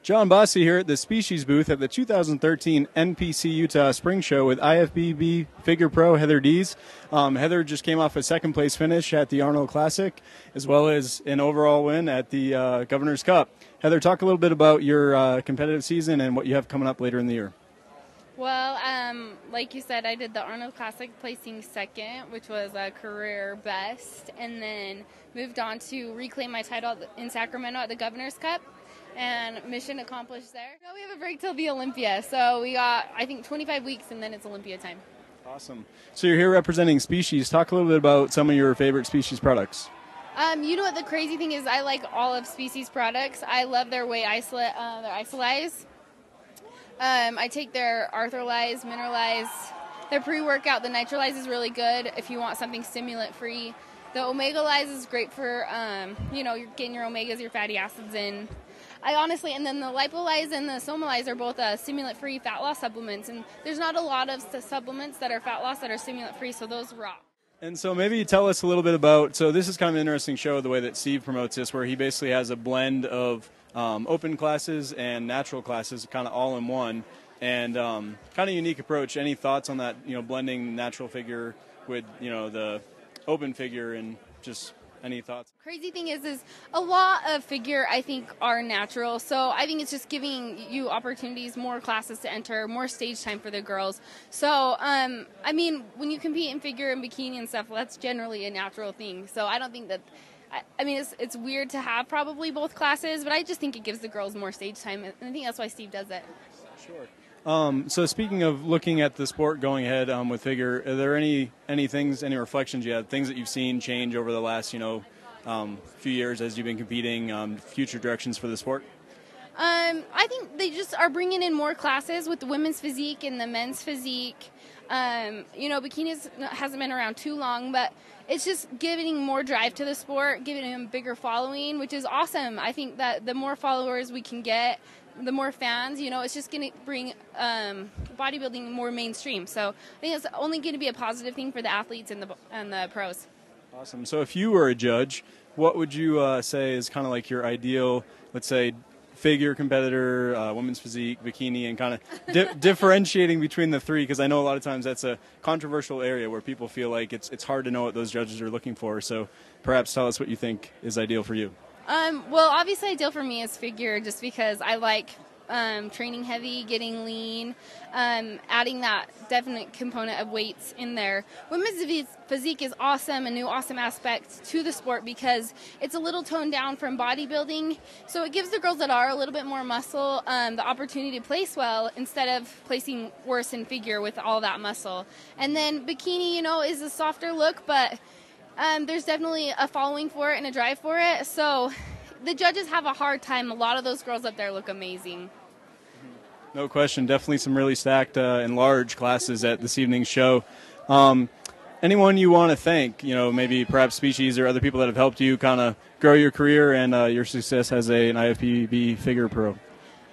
John Bossy here at the Species booth at the 2013 NPC Utah Spring Show with IFBB Figure Pro Heather Dees. Heather just came off a second place finish at the Arnold Classic, as well as an overall win at the Governor's Cup. Heather, talk a little bit about your competitive season and what you have coming up later in the year. Well, like you said, I did the Arnold Classic placing second, which was a career best, and then moved on to reclaim my title in Sacramento at the Governor's Cup. And mission accomplished there. Now we have a break till the Olympia, so we got, I think, 25 weeks, and then it's Olympia time. Awesome. So you're here representing Species. Talk a little bit about some of your favorite Species products. You know what the crazy thing is? I like all of Species products. I love their whey their Isolyze. I take their Arthrolyze, Mineralize. Their pre-workout, the Nitrolyze is really good if you want something stimulant-free. The Omega-Lyze is great for, you're getting your omegas, your fatty acids in. And then the Lipolyze and the Somalyze are both stimulant-free fat loss supplements, and there's not a lot of supplements that are fat loss that are stimulant-free, so those rock. And so maybe tell us a little bit about, so this is kind of an interesting show, the way that Steve promotes this, where he basically has a blend of open classes and natural classes kind of all in one, and kind of unique approach. Any thoughts on that, blending natural figure with, the open figure, and just any thoughts? Crazy thing is a lot of figure, I think, are natural. So I think it's just giving you opportunities, more classes to enter, more stage time for the girls. So, when you compete in figure and bikini and stuff, that's generally a natural thing. So I don't think that, it's weird to have probably both classes, but I just think it gives the girls more stage time. And I think that's why Steve does it. Sure. So speaking of looking at the sport going ahead with figure, are there any things, any reflections you have, things that you've seen change over the last, few years as you've been competing, future directions for the sport? I think they just are bringing in more classes with the women's physique and the men's physique. Bikinis hasn't been around too long, but it's just giving more drive to the sport, giving them a bigger following, which is awesome. I think that the more followers we can get, the more fans, it's just going to bring bodybuilding more mainstream. So I think it's only going to be a positive thing for the athletes and the pros. Awesome. So if you were a judge, what would you say is kind of like your ideal, let's say, figure competitor, women's physique, bikini, and kind of differentiating between the three? Because I know a lot of times that's a controversial area where people feel like it's hard to know what those judges are looking for. So perhaps tell us what you think is ideal for you. Well, obviously ideal for me is figure, just because I like training heavy, getting lean, adding that definite component of weights in there. Women's physique is awesome, a new awesome aspect to the sport because it's a little toned down from bodybuilding, so it gives the girls that are a little bit more muscle the opportunity to place well instead of placing worse in figure with all that muscle. And then bikini, is a softer look, but there's definitely a following for it and a drive for it. So the judges have a hard time. A lot of those girls up there look amazing. No question. Definitely some really stacked and large classes at this evening's show. Anyone you want to thank, maybe perhaps Species or other people that have helped you kind of grow your career and your success as an IFBB figure pro?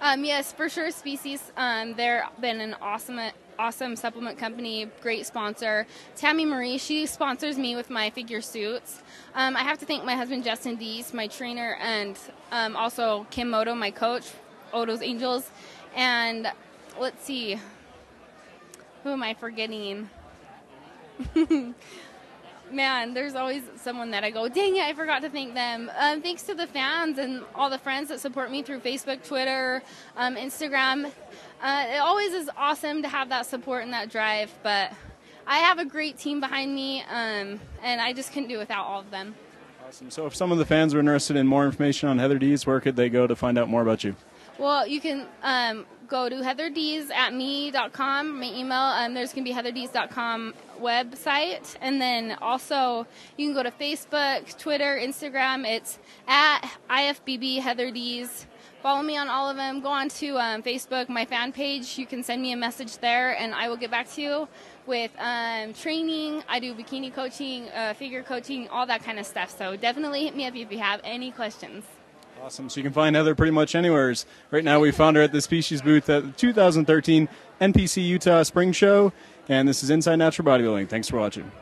Yes, for sure, Species. They've been an awesome supplement company, great sponsor. Tammy Marie, she sponsors me with my figure suits. I have to thank my husband, Justin Dees, my trainer, and also Kim Moto, my coach, Oto's Angels. And let's see, who am I forgetting? Man, there's always someone that I go, dang it, I forgot to thank them. Thanks to the fans and all the friends that support me through Facebook, Twitter, Instagram. It always is awesome to have that support and that drive, but I have a great team behind me, and I just couldn't do it without all of them. Awesome. So if some of the fans are interested in more information on Heather Dees, where could they go to find out more about you? Well, you can go to heatherdees@me.com, my email. There's going to be heatherdees.com website. And then also you can go to Facebook, Twitter, Instagram. It's at IFBB Heather Dees. Follow me on all of them. Go on to Facebook, my fan page. You can send me a message there, and I will get back to you with training. I do bikini coaching, figure coaching, all that kind of stuff. So definitely hit me up if you have any questions. Awesome. So you can find Heather pretty much anywhere. Right now we found her at the Species booth at the 2013 NPC Utah Spring Show, and this is Inside Natural Bodybuilding. Thanks for watching.